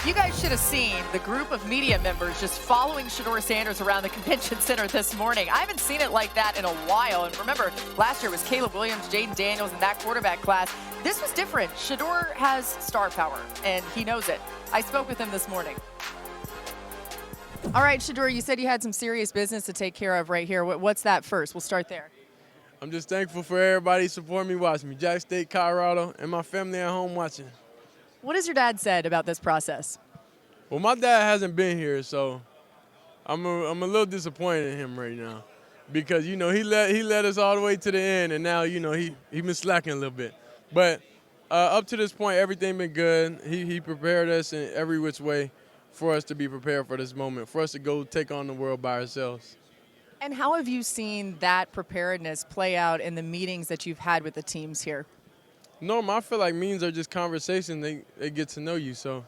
You guys should have seen the group of media members just following Shedeur Sanders around the convention center this morning. I haven't seen it like that in a while. And remember, last year was Caleb Williams, Jaden Daniels, and that quarterback class. This was different. Shedeur has star power, and he knows it. I spoke with him this morning. All right, Shedeur, you said you had some serious business to take care of right here. What's that first? We'll start there. I'm just thankful for everybody supporting me, watching me. Jack State, Colorado, and my family at home watching. What has your dad said about this process? Well, my dad hasn't been here, so I'm a little disappointed in him right now because, you know, he led us all the way to the end, and now, you know, he been slacking a little bit. But up to this point, everything been good. He prepared us in every which way for us to be prepared for this moment, for us to go take on the world by ourselves. And how have you seen that preparedness play out in the meetings that you've had with the teams here? Normal, I feel like meetings are just conversation. They get to know you, so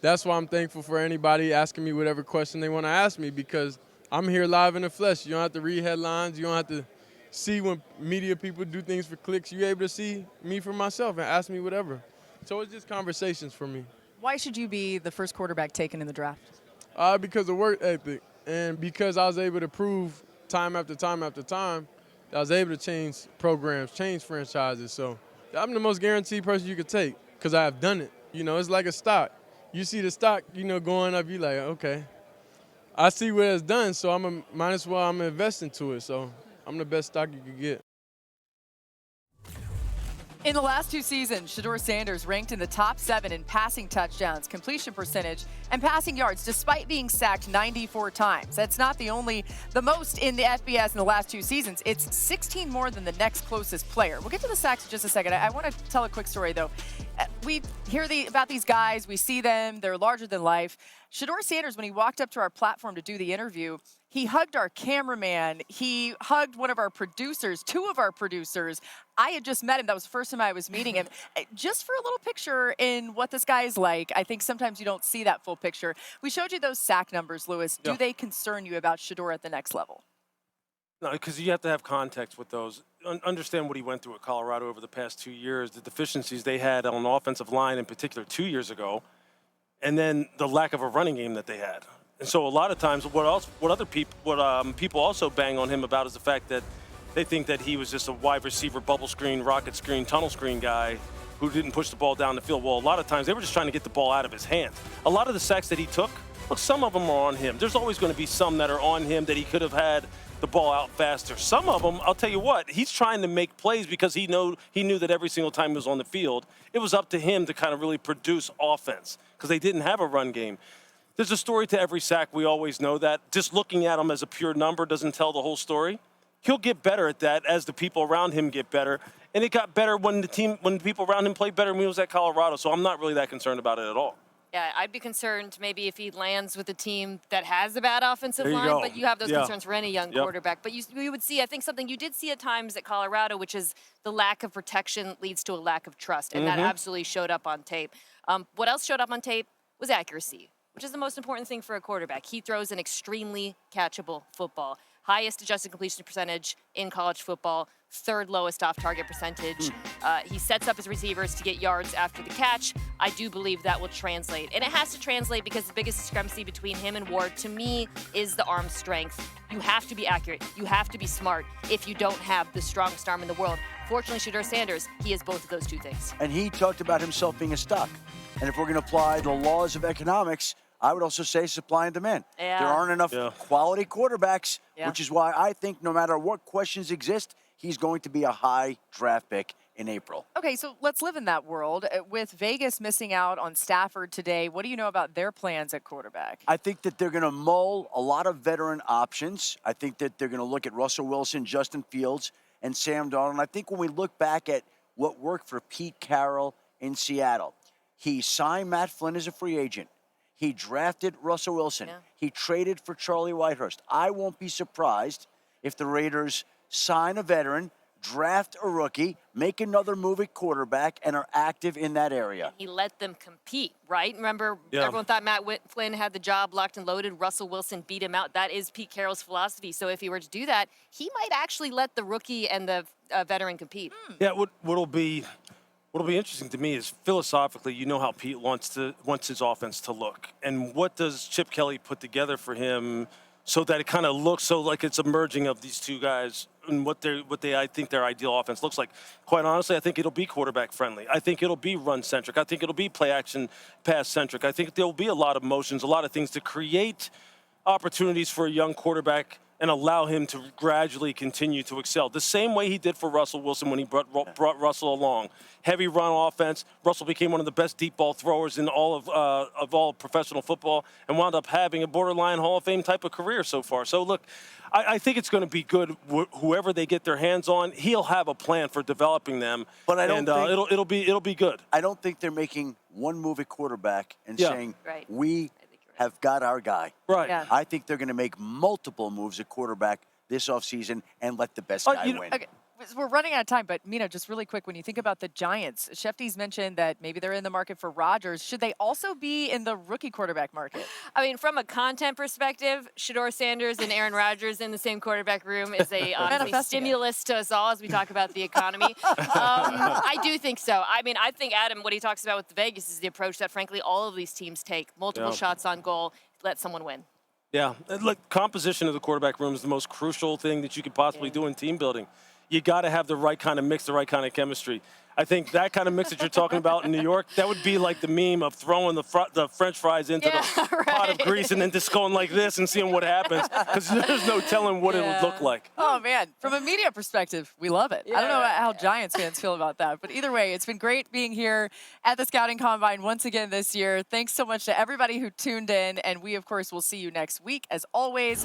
that's why I'm thankful for anybody asking me whatever question they want to ask me because I'm here live in the flesh. You don't have to read headlines. You don't have to see when media people do things for clicks. You're able to see me for myself and ask me whatever. So it's just conversations for me. Why should you be the first quarterback taken in the draft? Because of work ethic and because I was able to prove time after time after time I was able to change programs, change franchises. So I'm the most guaranteed person you could take because I have done it. You know, it's like a stock. You see the stock, you know, going up, you're like, okay. I see what it's done, so might as well I'm investing to it. So I'm the best stock you could get. In the last two seasons, Shedeur Sanders ranked in the top 7 in passing touchdowns, completion percentage, and passing yards, despite being sacked 94 times. That's not the most in the FBS in the last 2 seasons. It's 16 more than the next closest player. We'll get to the sacks in just a second. I want to tell a quick story, though. We hear about these guys. We see them. They're larger than life. Shedeur Sanders, when he walked up to our platform to do the interview, he hugged our cameraman. He hugged one of our producers, 2 of our producers. I had just met him. That was the first time I was meeting him. Just for a little picture in what this guy is like. I think sometimes you don't see that full picture. We showed you those sack numbers, Lewis. Do they concern you about Shedeur at the next level? No, because you have to have context with those. Understand what he went through at Colorado over the past 2 years, the deficiencies they had on the offensive line in particular 2 years ago, and then the lack of a running game that they had. And so a lot of times people also bang on him about is the fact that they think that he was just a wide receiver, bubble screen, rocket screen, tunnel screen guy who didn't push the ball down the field. Well, a lot of times they were just trying to get the ball out of his hands. A lot of the sacks that he took, look, some of them are on him. There's always going to be some that are on him that he could have had the ball out faster. Some of them, I'll tell you what, he's trying to make plays because he knew that every single time he was on the field, it was up to him to kind of really produce offense because they didn't have a run game. There's a story to every sack. We always know that. Just looking at him as a pure number doesn't tell the whole story. He'll get better at that as the people around him get better. And it got better when the people around him played better when he was at Colorado. So I'm not really that concerned about it at all. Yeah, I'd be concerned maybe if he lands with a team that has a bad offensive line, but you have those concerns for any young quarterback. But you would see, I think, something you did see at times at Colorado, which is the lack of protection leads to a lack of trust, and that absolutely showed up on tape. What else showed up on tape was accuracy, which is the most important thing for a quarterback. He throws an extremely catchable football. Highest adjusted completion percentage in college football, 3rd lowest off-target percentage. He sets up his receivers to get yards after the catch. I do believe that will translate. And it has to translate because the biggest discrepancy between him and Ward, to me, is the arm strength. You have to be accurate. You have to be smart if you don't have the strongest arm in the world. Fortunately, Shedeur Sanders, he has both of those 2 things. And he talked about himself being a stock. And if we're going to apply the laws of economics, I would also say supply and demand. Yeah. There aren't enough quality quarterbacks, which is why I think no matter what questions exist, he's going to be a high draft pick in April. Okay, so let's live in that world. With Vegas missing out on Stafford today, what do you know about their plans at quarterback? I think that they're going to mull a lot of veteran options. I think that they're going to look at Russell Wilson, Justin Fields, and Sam Darnold. And I think when we look back at what worked for Pete Carroll in Seattle, he signed Matt Flynn as a free agent. He drafted Russell Wilson. Yeah. He traded for Charlie Whitehurst. I won't be surprised if the Raiders sign a veteran, draft a rookie, make another move at quarterback, and are active in that area. He let them compete, right? Remember, everyone thought Matt Flynn had the job locked and loaded. Russell Wilson beat him out. That is Pete Carroll's philosophy. So if he were to do that, he might actually let the rookie and the veteran compete. Yeah, what'll be What'll be interesting to me is philosophically, you know how Pete wants his offense to look, and what does Chip Kelly put together for him so that it kind of looks so like it's a merging of these two guys and what I think their ideal offense looks like. Quite honestly, I think it'll be quarterback friendly. I think it'll be run centric. I think it'll be play action pass centric. I think there'll be a lot of motions, a lot of things to create opportunities for a young quarterback and allow him to gradually continue to excel. The same way he did for Russell Wilson when he brought Russell along. Heavy run offense. Russell became one of the best deep ball throwers in all of all professional football and wound up having a borderline Hall of Fame type of career so far. So, look, I think it's going to be good. Whoever they get their hands on, he'll have a plan for developing them. But I don't think it'll be good. I don't think they're making one move at quarterback and saying, Right. we have got our guy. Right. Yeah. I think they're going to make multiple moves at quarterback this offseason and let the best guy win. Okay. We're running out of time, but Mina, just really quick, when you think about the Giants, Schefter's mentioned that maybe they're in the market for Rodgers. Should they also be in the rookie quarterback market? I mean, from a content perspective, Shedeur Sanders and Aaron Rodgers in the same quarterback room is honestly stimulus to us all as we talk about the economy. I do think so. I mean, I think, Adam, what he talks about with the Vegas is the approach that, frankly, all of these teams take. Multiple shots on goal, let someone win. Yeah, look, composition of the quarterback room is the most crucial thing that you could possibly do in team building. You got to have the right kind of mix, the right kind of chemistry. I think that kind of mix that you're talking about in New York, that would be like the meme of throwing the French fries into the pot of grease and then just going like this and seeing what happens, because there's no telling what it would look like. Oh, man. From a media perspective, we love it. I don't know how Giants fans feel about that, but either way, it's been great being here at the Scouting Combine once again this year. Thanks so much to everybody who tuned in, and we, of course, will see you next week, as always.